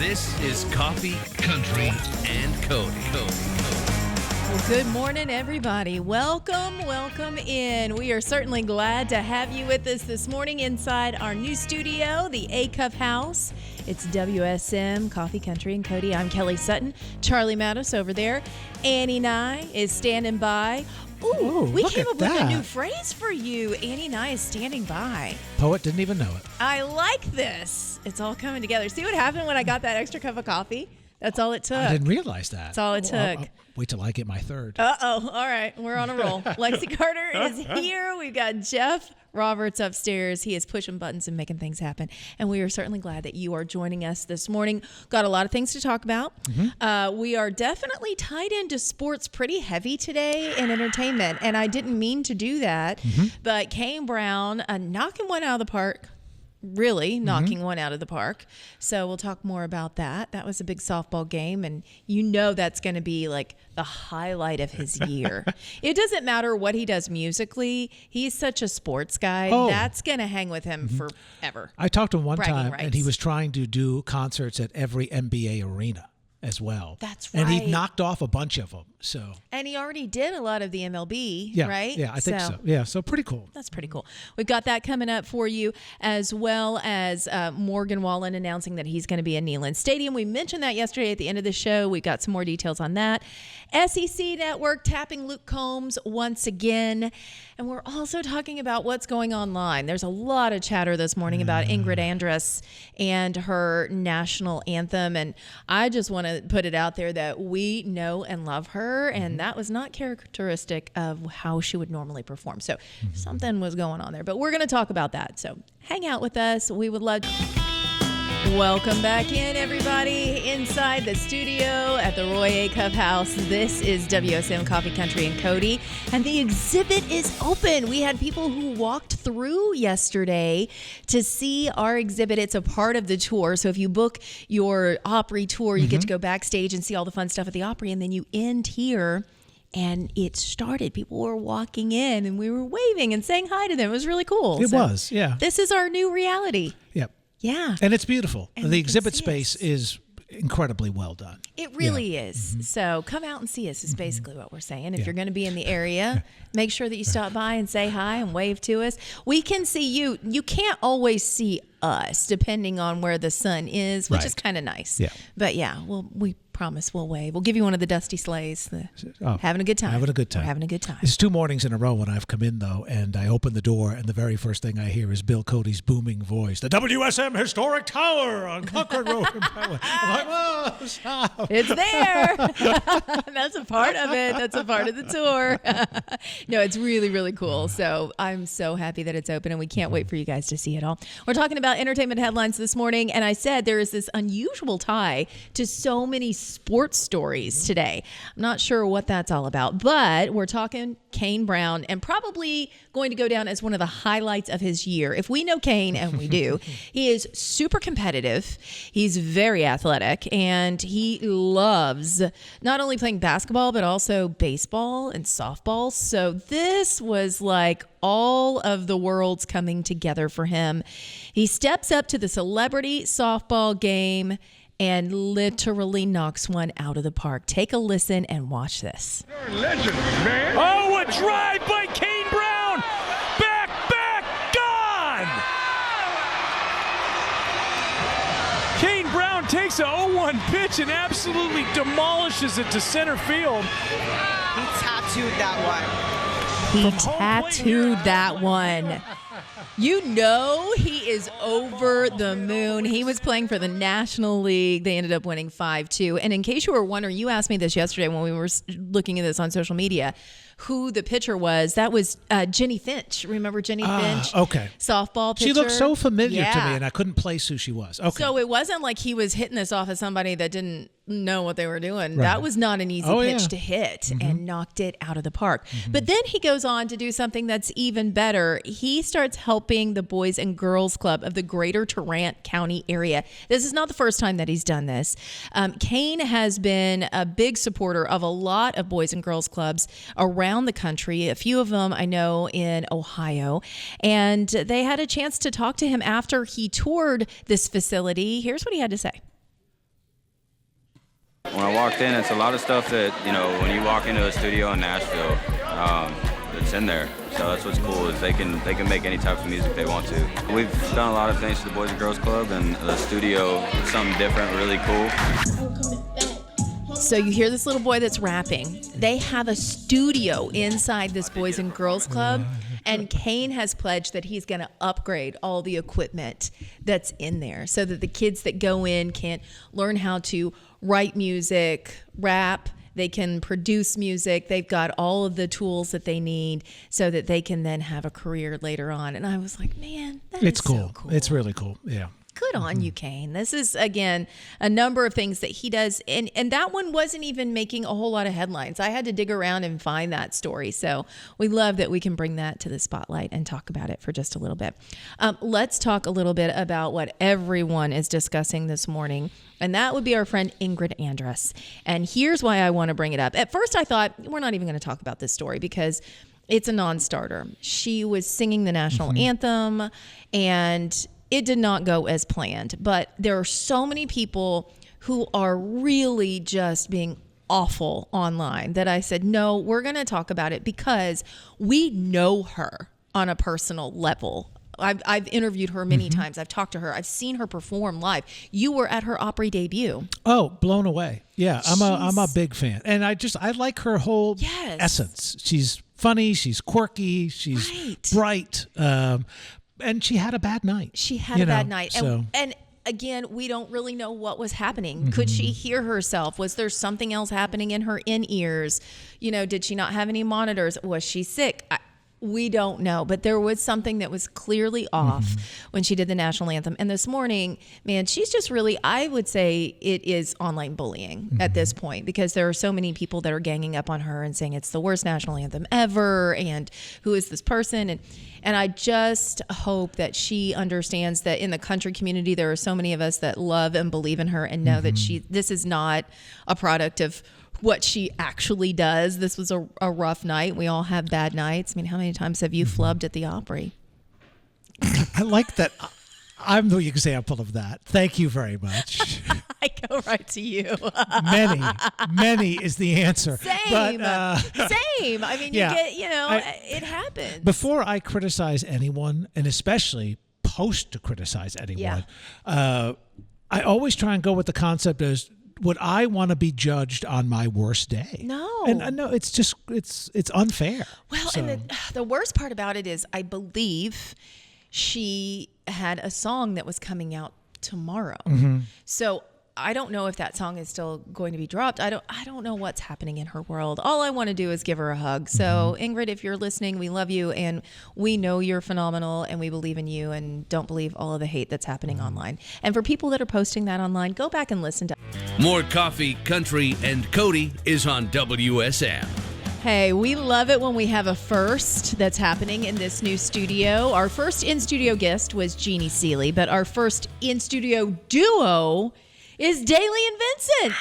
This is Coffee, Country, and Cody. Well, good morning, everybody. Welcome in. We are certainly glad to have you with us this morning inside our new studio, the A-Cup House. It's WSM, Coffee, Country, and Cody. I'm Kelly Sutton. Charlie Mattos over there. Annie Nye is standing by. Ooh, we came up with a new phrase for you. Annie Nye is standing by. Poet didn't even know it. I like this. It's all coming together. See what happened when I got that extra cup of coffee? That's all it took. I didn't realize that. That's all it took. I'll wait till I get my third. Uh-oh. All right. We're on a roll. Lexi Carter is here. We've got Jeff Roberts upstairs. He is pushing buttons and making things happen. And we are certainly glad that you are joining us this morning. Got a lot of things to talk about. We are definitely tied into sports pretty heavy today in entertainment. And I didn't mean to do that. But Kane Brown knocking one out of the park. Really knocking one out of the park. So we'll talk more about that. That was a big softball game, and you know that's going to be like the highlight of his year. It doesn't matter what he does musically. He's such a sports guy. That's going to hang with him forever. I talked to him one time, rights. and he was trying to do concerts at every NBA arena as well. That's right. And he knocked off a bunch of them. So. And he already did a lot of the MLB, right? Yeah, I think so. Yeah, so pretty cool. That's pretty cool. We've got that coming up for you, as well as Morgan Wallen announcing that he's going to be in Neyland Stadium. We mentioned that yesterday at the end of the show. We got some more details on that. SEC Network tapping Luke Combs once again. And we're also talking about what's going online. There's a lot of chatter this morning about Ingrid Andress and her national anthem. And I just want to put it out there that we know and love her. And that was not characteristic of how she would normally perform. So something was going on there. But we're going to talk about that. So hang out with us. We would love to. Welcome back in, everybody, inside the studio at the Roy A. Cup House. This is WSM Coffee, Country, and Cody, and the exhibit is open. We had people who walked through yesterday to see our exhibit. It's a part of the tour, so if you book your Opry tour, you get to go backstage and see all the fun stuff at the Opry, and then you end here. And it started. People were walking in, and we were waving and saying hi to them. It was really cool. It was, yeah. This is our new reality. Yep. Yeah. And it's beautiful. And the exhibit space is incredibly well done. It really is. So come out and see us is basically what we're saying. If you're going to be in the area, make sure that you stop by and say hi and wave to us. We can see you. You can't always see us depending on where the sun is, which is kind of nice. Yeah. But yeah, we promise we'll wave. We'll give you one of the dusty sleighs. Having a good time. Having a good time. We're having a good time. It's 2 mornings in a row when I've come in, though, and I open the door, and the very first thing I hear is Bill Cody's booming voice. The WSM Historic Tower on Concord Road. I'm like, oh, stop. It's there. That's a part of it. That's a part of the tour. No, it's really, really cool. So I'm so happy that it's open, and we can't wait for you guys to see it all. We're talking about entertainment headlines this morning, and I said there is this unusual tie to so many sports stories today. I'm not sure what that's all about, but we're talking Kane Brown, and probably going to go down as one of the highlights of his year. If we know Kane, and we do, he is super competitive. He's very athletic, and he loves not only playing basketball, but also baseball and softball. So this was like all of the worlds coming together for him. He steps up to the celebrity softball game and literally knocks one out of the park. Take a listen and watch this. You're a legend, man. Oh, a drive by Kane Brown. Back, gone. Kane Brown takes a 0-1 pitch and absolutely demolishes it to center field. He tattooed that one. He tattooed that one. You know he is over the moon. He was playing for the National League. They ended up winning 5-2. And in case you were wondering, you asked me this yesterday when we were looking at this on social media, who the pitcher was. That was Jenny Finch. Remember Jenny Finch? Okay. Softball pitcher. She looked so familiar to me, and I couldn't place who she was. Okay. So it wasn't like he was hitting this off of somebody that didn't know what they were doing. Right. That was not an easy pitch to hit, and knocked it out of the park. But then he goes on to do something that's even better. He starts helping the Boys and Girls Club of the Greater Tarrant County area. This is not the first time that he's done this. Kane has been a big supporter of a lot of Boys and Girls Clubs around the country. A few of them I know in Ohio. And they had a chance to talk to him after he toured this facility. Here's what he had to say. when I walked in, it's a lot of stuff that, when you walk into a studio in Nashville, it's in there. So that's what's cool is they can make any type of music they want to. We've done a lot of things to the Boys and Girls Club, and the studio is something different, really cool. So you hear this little boy that's rapping. They have a studio inside this Boys and Girls Club, and Kane has pledged that he's going to upgrade all the equipment that's in there so that the kids that go in can learn how to write music, rap. They can produce music. They've got all of the tools that they need so that they can then have a career later on. And I was like, man, it's cool. So cool. It's really cool. Yeah. Good on you, Kane. This is, again, a number of things that he does. And that one wasn't even making a whole lot of headlines. I had to dig around and find that story. So we love that we can bring that to the spotlight and talk about it for just a little bit. Let's talk a little bit about what everyone is discussing this morning. And that would be our friend Ingrid Andress. And here's why I want to bring it up. At first, I thought we're not even going to talk about this story because it's a non-starter. She was singing the national anthem, and it did not go as planned. But there are so many people who are really just being awful online that I said, no, we're going to talk about it because we know her on a personal level. I've interviewed her many times. I've talked to her. I've seen her perform live. You were at her Opry debut. Oh, blown away. Yeah, I'm a big fan. And I like her whole essence. She's funny, she's quirky, she's bright. And she had a bad night. She had a bad night. And again, we don't really know what was happening. Could she hear herself? Was there something else happening in her in-ears? Did she not have any monitors? Was she sick? We don't know, but there was something that was clearly off when she did the national anthem. And this morning, man, she's just really, I would say it is online bullying at this point because there are so many people that are ganging up on her and saying it's the worst national anthem ever. And who is this person? And I just hope that she understands that in the country community, there are so many of us that love and believe in her and know that this is not a product of what she actually does. This was a rough night. We all have bad nights. I mean, how many times have you flubbed at the Opry? I like that. I'm the example of that. Thank you very much. I go right to you. Many is the answer. Same. But, Same. I mean, it happens. Before I criticize anyone, and especially post to criticize anyone, I always try and go with the concept as, would I want to be judged on my worst day? No. And no, it's just, it's unfair. Well, and the worst part about it is I believe she had a song that was coming out tomorrow. So I don't know if that song is still going to be dropped. I don't know what's happening in her world. All I want to do is give her a hug. So Ingrid, if you're listening, we love you and we know you're phenomenal and we believe in you and don't believe all of the hate that's happening online. And for people that are posting that online, go back and listen to More Coffee, Country, and Cody is on WSM. Hey, we love it when we have a first that's happening in this new studio. Our first in-studio guest was Jeannie Seeley, but our first in-studio duo is Dailey and Vincent.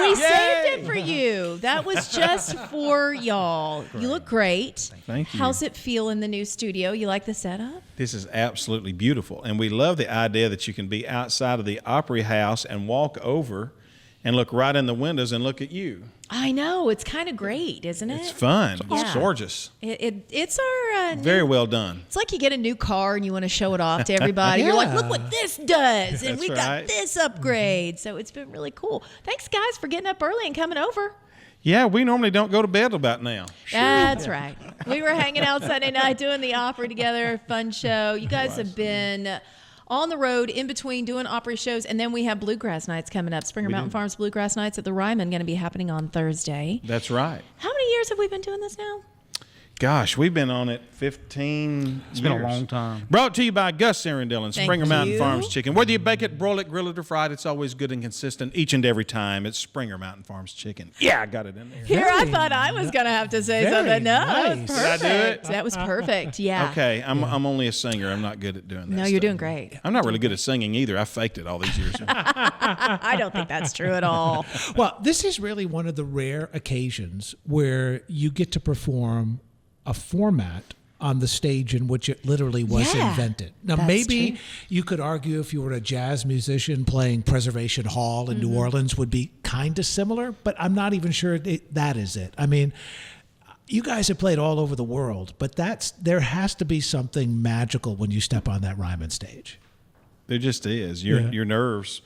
We saved it for you. That was just for y'all. You look great. Thank you. How's it feel in the new studio? You like the setup? This is absolutely beautiful. And we love the idea that you can be outside of the Opry house and walk over and look right in the windows and look at you. I know. It's kind of great, isn't it? It's fun. Yeah. It's gorgeous. It's our very well done. It's like you get a new car and you want to show it off to everybody. You're like, look what this does. And we got this upgrade. So it's been really cool. Thanks, guys, for getting up early and coming over. Yeah, we normally don't go to bed about now. That's right. We were hanging out Sunday night doing the Opry together. Fun show. You guys have been on the road in between doing Opry shows, and then we have bluegrass nights coming up. Springer Mountain Farms Bluegrass Nights at the Ryman going to be happening on Thursday. That's right. How many years have we been doing this now? Gosh, we've been on it 15 years. It's been a long time. Brought to you by Gus Sarandell and Thank Springer Mountain you. Farms Chicken. Whether you bake it, broil it, grill it, or fry it, it's always good and consistent each and every time. It's Springer Mountain Farms Chicken. Yeah, I got it in there. Here, I thought I was going to have to say something. No, that was nice. perfect. Did I do it? That was perfect. Yeah. Okay, I'm only a singer. I'm not good at doing that. No, you're stuff. doing great. I'm not really good at singing either. I faked it all these years. I don't think that's true at all. Well, this is really one of the rare occasions where you get to perform a format on the stage in which it literally was invented. Now, that's maybe true. you could argue if you were a jazz musician playing Preservation Hall in New Orleans would be kind of similar, but I'm not even sure that is it. I mean, you guys have played all over the world, but there has to be something magical when you step on that Ryman stage. There just is. Your nerves.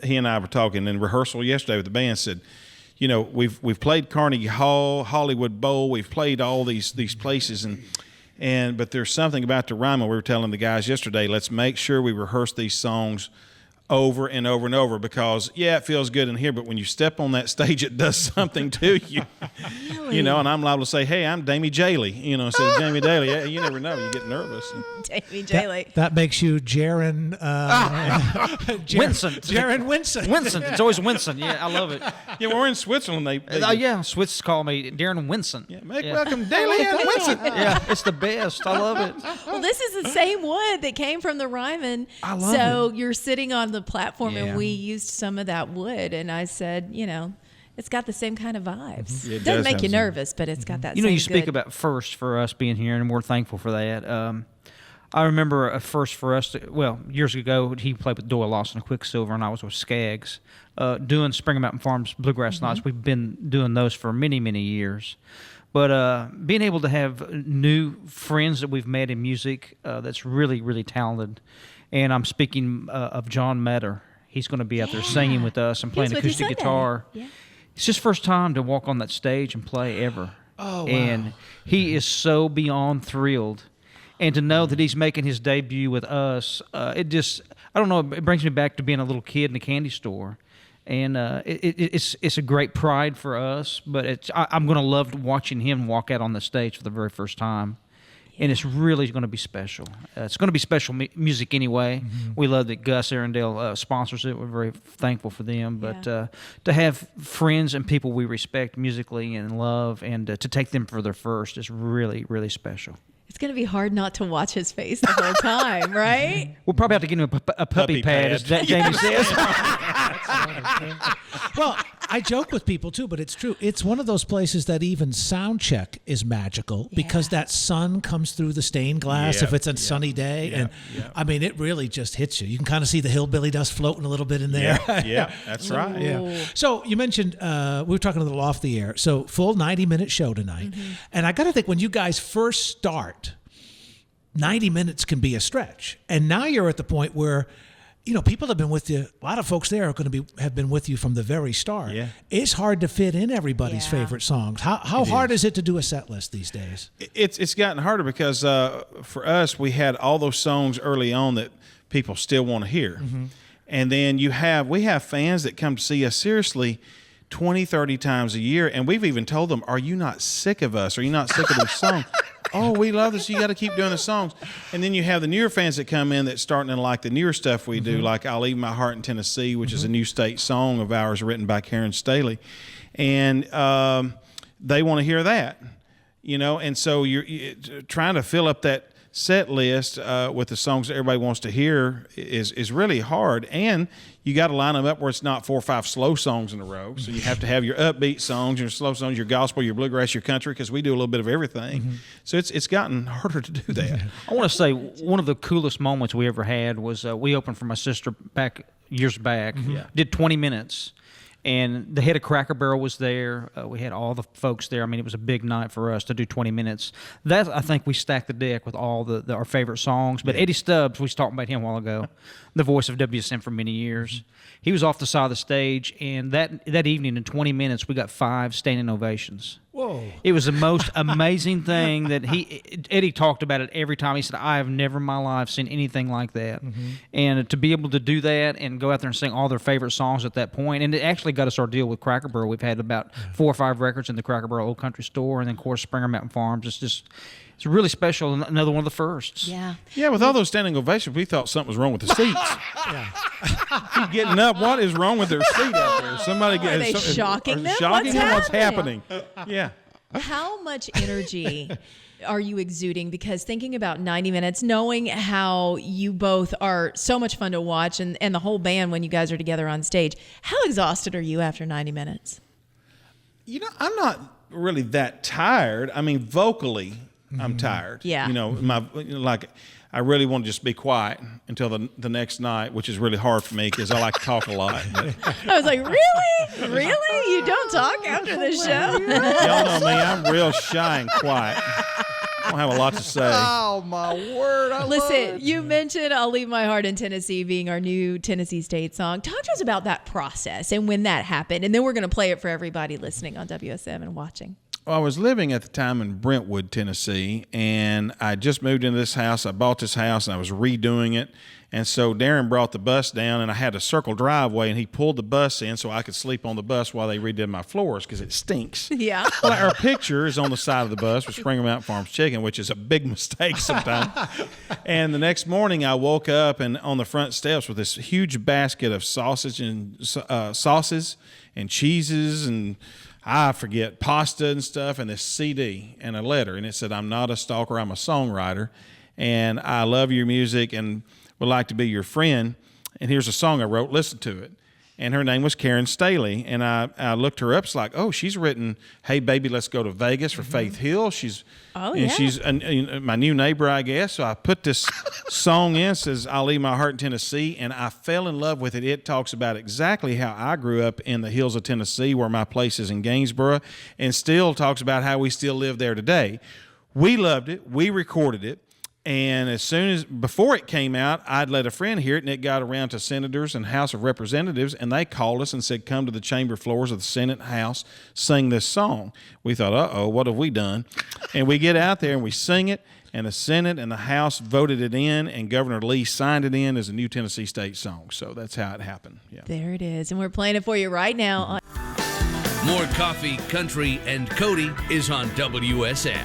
He and I were talking in rehearsal yesterday with the band. Said, you know, we've played Carnegie Hall, Hollywood Bowl. We've played all these places, but there's something about the Ryman. We were telling the guys yesterday. Let's make sure we rehearse these songs over and over and over, because it feels good in here, but when you step on that stage, it does something to you. Really? You know, and I'm liable to say, "Hey, I'm Dailey Dailey," you know, instead of Jamie Dailey. Yeah, you never know. You get nervous. Dailey. That makes you Jaron Winston. Jaron Winston. Winston. It's always Winston. Yeah, I love it. Yeah, we're in Switzerland. Swiss call me Darren Winston. Yeah, welcome Dailey and Winston. Yeah, it's the best. I love it. Well, this is the same wood that came from the Ryman. I love so it. you're sitting on the platform, Yeah. and we used some of that wood, and I said, you know, it's got the same kind of vibes. Yeah, it Doesn't does make have you some. nervous, but it's got that You know, same you speak good- about first for us being here, and we're thankful for that. I remember a first for us, years ago, he played with Doyle Lawson and Quicksilver, and I was with Skaggs, doing Springer Mountain Farms Bluegrass Nights. We've been doing those for many, many years. But being able to have new friends that we've met in music that's really, really talented. And I'm speaking of John Metter. He's going to be out there singing with us and playing He was with you acoustic Sunday. guitar. Yeah. It's his first time to walk on that stage and play ever. Oh, wow. And he is so beyond thrilled. And to know that he's making his debut with us, it brings me back to being a little kid in a candy store. And it's a great pride for us, but I'm going to love watching him walk out on the stage for the very first time. And it's really going to be special. It's going to be special music anyway. We love that Gus Arundel sponsors it. We're very thankful for them. But to have friends and people we respect musically and love, and to take them for their first is really, really special. It's going to be hard not to watch his face the whole time, right? We'll probably have to get him a puppy pad, as Jamie says. Well, I joke with people too, but it's true. It's one of those places that even sound check is magical because that sun comes through the stained glass if it's a sunny day. And I mean, it really just hits you. You can kind of see the hillbilly dust floating a little bit in there. Yeah, that's right. Yeah. So you mentioned, we were talking a little off the air. So full 90-minute show tonight. And I got to think, when you guys first start, 90 minutes can be a stretch. And now you're at the point where, you know, people have been with you. A lot of folks there are going to have been with you from the very start. Yeah. It's hard to fit in everybody's Yeah. favorite songs. How hard is it to do a set list these days? It's gotten harder because for us, we had all those songs early on that people still want to hear. And then we have fans that come to see us seriously 20, 30 times a year. And we've even told them, are you not sick of us? Are you not sick of this song? Oh, we love this. You got to keep doing the songs. And then you have the newer fans that come in that's starting to like the newer stuff we do, like I'll Leave My Heart in Tennessee, which is a new state song of ours written by Karen Staley. And they want to hear that, you know. And so you're trying to fill up that set list with the songs that everybody wants to hear is really hard. And you got to line them up where it's not 4 or 5 slow songs in a row. So you have to have your upbeat songs, your slow songs, your gospel, your bluegrass, your country, because we do a little bit of everything. So it's gotten harder to do that. I want to say one of the coolest moments we ever had was we opened for my sister years back. Did 20 minutes. And the head of Cracker Barrel was there. We had all the folks there. I mean, it was a big night for us to do 20 minutes. That, I think we stacked the deck with all our favorite songs. But Eddie Stubbs, we was talking about him a while ago, the voice of WSM for many years. He was off the side of the stage, and that evening in 20 minutes, we got 5 standing ovations. Whoa. It was the most amazing thing that Eddie talked about it every time. He said, I have never in my life seen anything like that. And to be able to do that and go out there and sing all their favorite songs at that point, and it actually got us our deal with Cracker Barrel. We've had about 4 or 5 records in the Cracker Barrel Old Country Store, and then, of course, Springer Mountain Farms. It's really special, another one of the firsts. Yeah. Yeah, with all those standing ovations, we thought something was wrong with the seats. Keep getting up. What is wrong with their seat out there? Somebody Are they shocking them? Shocking them? What's happening? happening? Yeah. How much energy are you exuding? Because thinking about 90 minutes, knowing how you both are so much fun to watch, and the whole band when you guys are together on stage, how exhausted are you after 90 minutes? You know, I'm not really that tired. I mean, vocally, I'm tired. Yeah. I really want to just be quiet until the next night, which is really hard for me because I like to talk a lot. But I was like, really? Really? You don't talk after the show? y'all know me, I'm real shy and quiet. I don't have a lot to say. Oh, my word. Listen, you mentioned I'll Leave My Heart in Tennessee being our new Tennessee State song. Talk to us about that process and when that happened. And then we're going to play it for everybody listening on WSM and watching. Well, I was living at the time in Brentwood, Tennessee, and I just moved into this house. I bought this house, and I was redoing it. And so Darren brought the bus down, and I had a circle driveway, and he pulled the bus in so I could sleep on the bus while they redid my floors because it stinks. Yeah. Well, our picture is on the side of the bus with Springer Mountain Farms chicken, which is a big mistake sometimes. And the next morning, I woke up and on the front steps with this huge basket of sauces and cheeses and I forget, pasta and stuff, and this CD and a letter. And it said, "I'm not a stalker, I'm a songwriter, and I love your music and would like to be your friend. And here's a song I wrote, listen to it." And her name was Karen Staley. And I looked her up. It's like, oh, she's written "Hey Baby, Let's Go to Vegas" for Faith Hill. She's my new neighbor, I guess. So I put this song in, says "I'll Leave My Heart in Tennessee," and I fell in love with it. It talks about exactly how I grew up in the hills of Tennessee, where my place is in Gainesboro, and still talks about how we still live there today. We loved it. We recorded it. And before it came out, I'd let a friend hear it, and it got around to senators and House of Representatives, and they called us and said, "Come to the chamber floors of the Senate House, sing this song." We thought, uh-oh, what have we done? And we get out there and we sing it, and the Senate and the House voted it in, and Governor Lee signed it in as a new Tennessee State song. So that's how it happened. Yeah. There it is, and we're playing it for you right now. More Coffee, Country, and Cody is on WSM.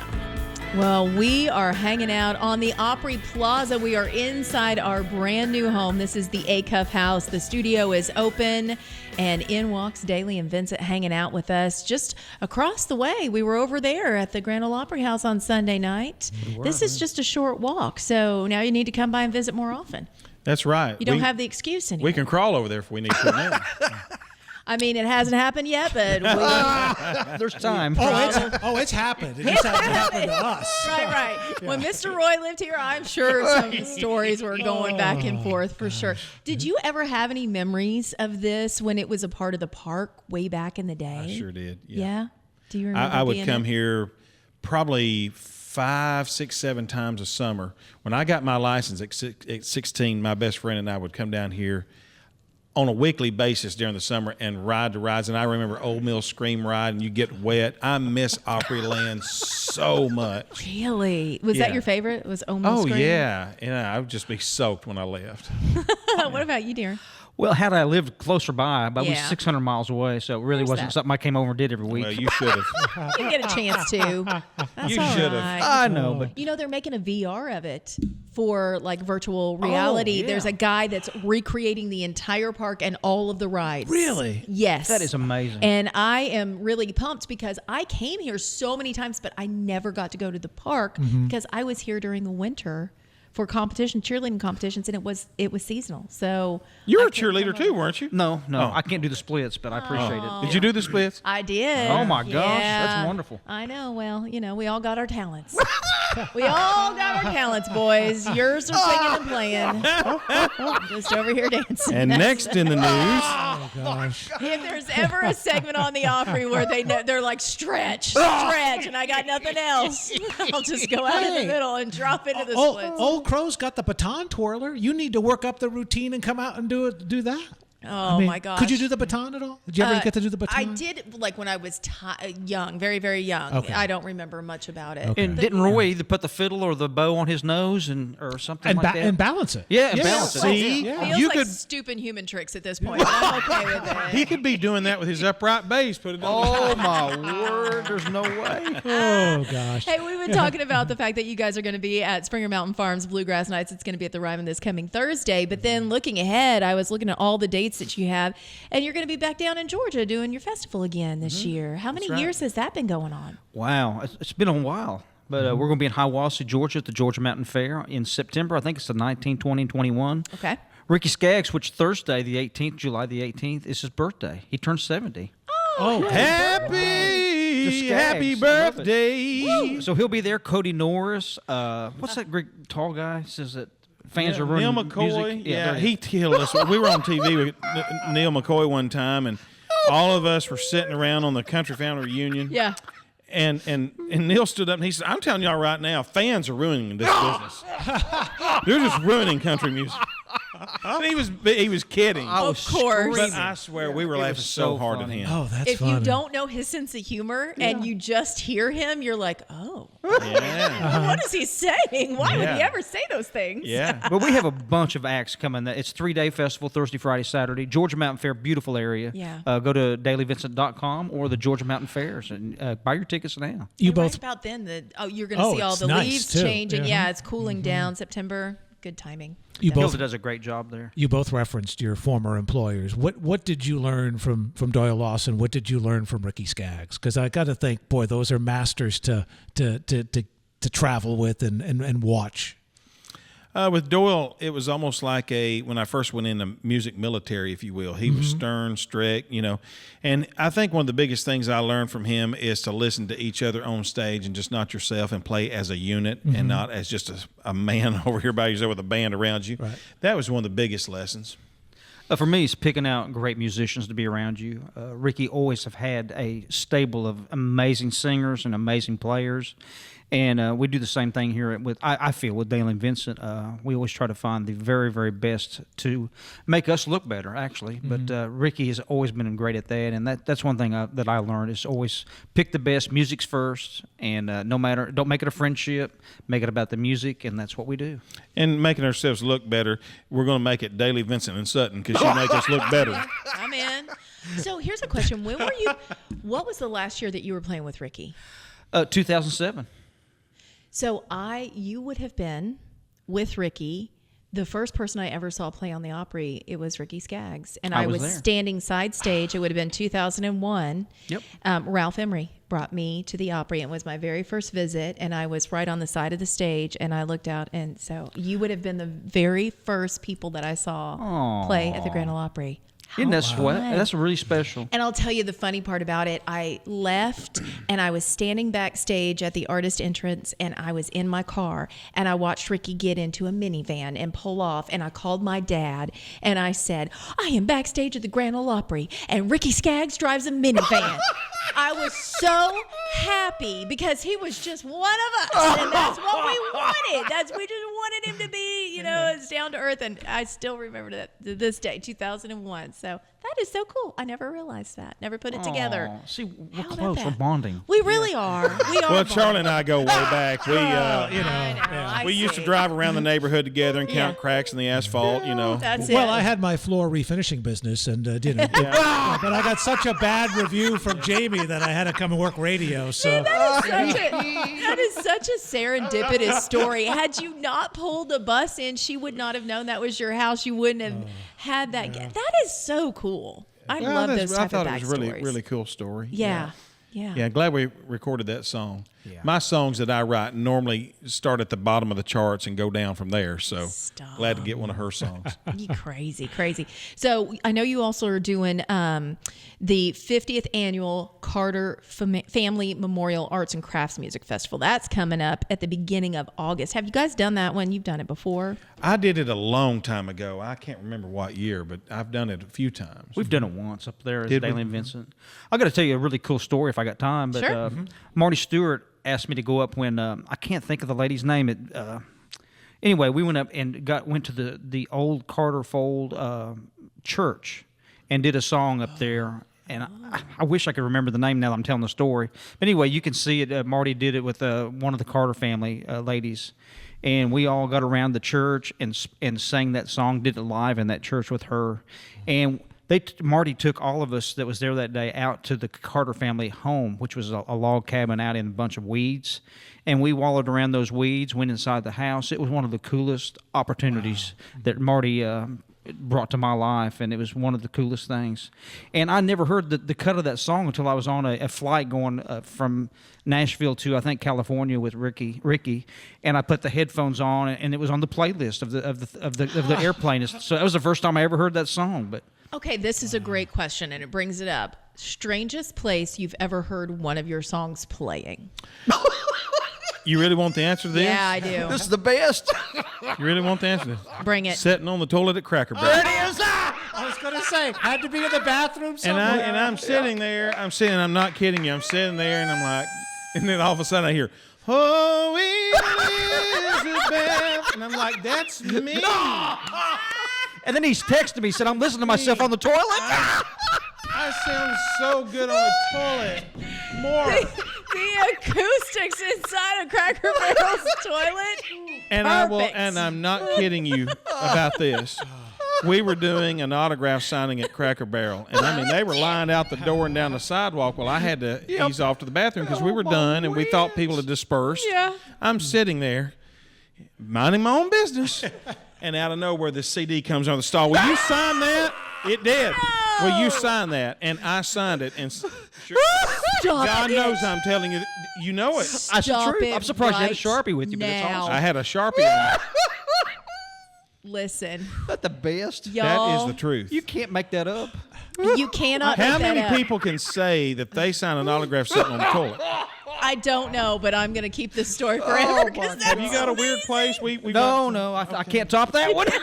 Well, we are hanging out on the Opry Plaza. We are inside our brand new home. This is the A-Cuff house. The studio is open, and in walks Dailey and Vincent hanging out with us just across the way. We were over there at the Grand Ole Opry House on Sunday night. This is just a short walk, so now you need to come by and visit more often. That's right. You don't have the excuse anymore. We can crawl over there if we need to now. I mean, it hasn't happened yet, but there's time. It's happened. It just hasn't happened to us. Right. Yeah. When Mr. Roy lived here, I'm sure some stories were going back and forth for sure. Did you ever have any memories of this when it was a part of the park way back in the day? I sure did. Yeah? Do you remember I would come here probably 5, 6, 7 times a summer. When I got my license at 16, my best friend and I would come down here on a weekly basis during the summer and ride the rides. And I remember Old Mill Scream Ride, and you get wet. I miss Opryland so much. Really? Was that your favorite? Was Old Mill Scream? Oh, yeah. And I would just be soaked when I left. What about you, dear? Well, had I lived closer by, but I was Yeah. 600 miles away, so it really wasn't something I came over and did every week. Well, you should have. You get a chance to. That's You all should have. right. I know, but You know, they're making a VR of it for like virtual reality. yeah. There's a guy that's recreating the entire park and all of the rides. Really? Yes. that is amazing. And I am really pumped because I came here so many times, but I never got to go to the park because I was here during the winter for cheerleading competitions, and it was seasonal. So You were I a couldn't cheerleader come too, over. weren't you? No, Oh. I can't do the splits, but I appreciate it. Did you do the splits? I did. Oh, my gosh, that's Yeah. wonderful. I know. Well, we all got our talents. We all got our talents, boys. Yours are singing and playing. I'm just over here dancing. And next in the news, Oh, gosh. If there's ever a segment on the Opry where they're like stretch, and I got nothing else, I'll just go out in the middle and drop into the splits. Old Crow's got the baton twirler. You need to work up the routine and come out and do that. Oh, my gosh. Could you do the baton at all? Did you ever get to do the baton? I did, like when I was young, very, very young. Okay. I don't remember much about it. Okay. And didn't Roy either put the fiddle or the bow on his nose or something like that? And balance it. Yeah, and balance it. See, Yeah. Feels you like could. stupid human tricks at this point. But I'm okay with it. He could be doing that with his upright bass. Put it on. Oh, my word. There's no way. Oh, gosh. Hey, we've been talking about the fact that you guys are going to be at Springer Mountain Farms Bluegrass Nights. It's going to be at the Ryman this coming Thursday. But then looking ahead, I was looking at all the dates that you have, and you're going to be back down in Georgia doing your festival again this year. How many years has that been going on? Wow. It's been a while. But we're going to be in Hiawassee, Georgia at the Georgia Mountain Fair in September. I think it's the 19, 20, and 21. Okay. Ricky Skaggs, which Thursday, the 18th, July the 18th, is his birthday. He turned 70. Oh, Happy Ricky, happy Skaggs. I love it. birthday. So he'll be there. Cody Norris. What's that great tall guy? Says that fans are running Neil McCoy. music. Yeah, there he killed us. We were on TV with Neil McCoy one time, and all of us were sitting around on the Country Family reunion. Yeah. And Neil stood up and he said, "I'm telling y'all right now, fans are ruining this business. They're just ruining country music." And he was kidding. Of course. But I swear we were laughing was so so hard funny. at him. Oh, that's If funny. you don't know his sense of humor and you just hear him, you're like, oh, Yeah. what is he saying? Why would he Yeah. ever say those things? Yeah. But we have a bunch of acts coming. It's 3-day festival, Thursday, Friday, Saturday. Georgia Mountain Fair, beautiful area. Yeah. Go to DaileyVincent.com or the Georgia Mountain Fairs and buy your tickets now. You And right both about then, you're going to see all it's the nice, leaves too. changing. Yeah. Yeah, it's cooling down. September, good timing. you both Hilda does a great job there. you both referenced your former employers. What did you learn from Doyle Lawson? What did you learn from Ricky Skaggs? Because I got to think, boy, those are masters to travel with and watch. With Doyle, it was almost like when I first went into music military, if you will. He was stern, strict, And I think one of the biggest things I learned from him is to listen to each other on stage and just not yourself and play as a unit and not as just a man over here by yourself with a band around you. Right. That was one of the biggest lessons. For me, it's picking out great musicians to be around you. Ricky always have had a stable of amazing singers and amazing players. And we do the same thing here I feel with Dailey Vincent. We always try to find the very, very best to make us look better, actually. But Ricky has always been great at that, and that's one thing that I learned is always pick the best. Music's first, and don't make it a friendship. Make it about the music, and that's what we do. And making ourselves look better, we're going to make it Dailey Vincent and Sutton because she make us look better. I'm in. So here's a question. What was the last year that you were playing with Ricky? 2007. So you would have been with Ricky. The first person I ever saw play on the Opry, it was Ricky Skaggs. And I was there. standing side stage. It would have been 2001. Yep. Ralph Emery brought me to the Opry. It was my very first visit, and I was right on the side of the stage, and I looked out, and so you would have been the very first people that I saw play at the Grand Ole Opry. Isn't that sweat? fun. That's really special. And I'll tell you the funny part about it. I left and I was standing backstage at the artist entrance and I was in my car and I watched Ricky get into a minivan and pull off, and I called my dad and I said, I am backstage at the Grand Ole Opry and Ricky Skaggs drives a minivan. I was so happy because he was just one of us, and that's what we wanted. We just wanted him to be, as down to earth, and I still remember that to this day, 2001. So that is so cool. I never realized that. Never put it together. Aw, see, we're How about close. We're that? bonding. We really are. We are. Well, Charlie and I go way back. We, I used to see. drive around the neighborhood together and count cracks in the asphalt, That's it. Well, I had my floor refinishing business, and but I got such a bad review from Jamie that I had to come and work radio. So That is such a serendipitous story. Had you not pulled the bus in, she would not have known that was your house. You wouldn't have had that. That is so cool. I love those type of backstories. I thought it was a really cool story. Yeah. Yeah, glad we recorded that song. Yeah. My songs that I write normally start at the bottom of the charts and go down from there. So glad to get one of her songs. You crazy. So I know you also are doing the 50th annual Carter Family Memorial Arts and Crafts Music Festival. That's coming up at the beginning of August. Have you guys done that one? You've done it before? I did it a long time ago. I can't remember what year, but I've done it a few times. We've done it once up there as Did we? Dailey Vincent. I got to tell you a really cool story if I got time. But Sure. Marty Stewart asked me to go up when I can't think of the lady's name. Anyway, we went up and went to the old Carter Fold church and did a song up there. And I wish I could remember the name now that I'm telling the story. But anyway, you can see it. Marty did it with one of the Carter family ladies. And we all got around the church and sang that song, did it live in that church with her. And Marty took all of us that was there that day out to the Carter family home, which was a log cabin out in a bunch of weeds. And we wallowed around those weeds, went inside the house. It was one of the coolest opportunities that Marty brought to my life, and it was one of the coolest things. And I never heard the cut of that song until I was on a flight going from Nashville to, I think, California with Ricky, and I put the headphones on, and it was on the playlist of the airplane. So that was the first time I ever heard that song. But Okay, this is a great question, and it brings it up. Strangest place you've ever heard one of your songs playing? You really want the answer to this? Yeah, I do. This is the best. You really want the answer to this? Bring it. Sitting on the toilet at Cracker Barrel. There it is. I was going to say, had to be in the bathroom somewhere. I'm sitting there. I'm not kidding you. I'm sitting there, and I'm like, and then all of a sudden I hear, "Oh, Elizabeth," and I'm like, "That's me." And then he's texting me, said, "I'm listening to myself on the toilet." I sound so good on the toilet. More. The acoustics inside of Cracker Barrel's toilet. And Perfect. I'm not kidding you about this. We were doing an autograph signing at Cracker Barrel, and I mean they were lined out the door and down the sidewalk. Well, I had to ease off to the bathroom because we were done, and we thought people had dispersed. Yeah. I'm sitting there, minding my own business, and out of nowhere, the CD comes on the stall. Will you sign that? It did. Will you sign that? And I signed it, and sure, God knows I'm telling you, you know it. Stop it I'm surprised you had a right Sharpie with you, but it's now. awesome. I had a Sharpie on it. Listen, That's the best. y'all. That is the truth. You can't make that up. You cannot How make that many up. people can say that they signed an autograph sitting on the toilet? I don't know, but I'm going to keep this story forever. 'cause that's Have you got a weird amazing. place? We No, I can't top that one. He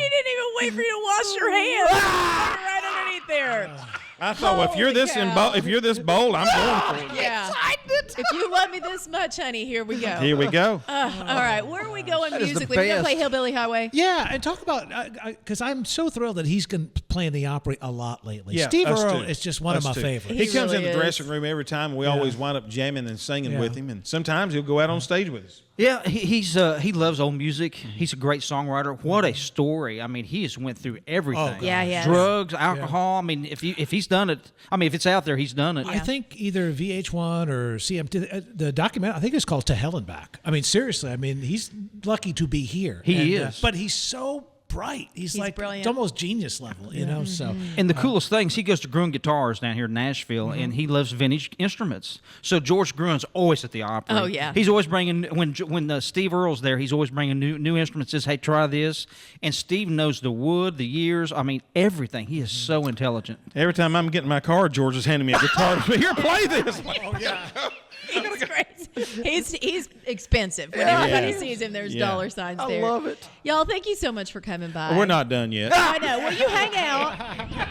didn't even wait for you to wash your hands. Right underneath there. I thought, well, if you're Holy this cow. if you're this bold, I'm going for it. Yeah. If you love me this much, honey, here we go. Here we go. All right, where are we going That is the musically? We're going to play best. Hillbilly Highway. Yeah, and talk about because I'm so thrilled that he's playing the Opry a lot lately. Yeah, Steve us Earle too. is just one of Us my too. favorites. He He comes in really the is. dressing room every time, and we always wind up jamming and singing Yeah. with him. And sometimes he'll go out on stage with us. Yeah, he loves old music. He's a great songwriter. What a story! I mean, he just went through everything. God. Yeah, he has. Drugs, alcohol. I mean, if he's done it, I mean, if it's out there, he's done it. I think either VH1 or CMT, the document, I think it's called To Hell and Back. I mean, seriously, I mean, he's lucky to be here. He And, is. but he's so bright. He's like, brilliant. it's almost genius level, you know? So, And the coolest things, he goes to Gruen Guitars down here in Nashville, and he loves vintage instruments. So George Gruen's always at the Opry. Oh, yeah. He's always bringing when Steve Earle's there. He's always bringing new instruments. Says, "Hey, try this." And Steve knows the wood, the years. I mean, everything. He is so intelligent. Every time I'm getting my car, George is handing me a guitar. Here, play this. He's crazy. He's expensive. When everybody sees him, there's dollar signs there. I love it. Y'all, thank you so much for coming by. We're not done yet. I know. Well, you hang out.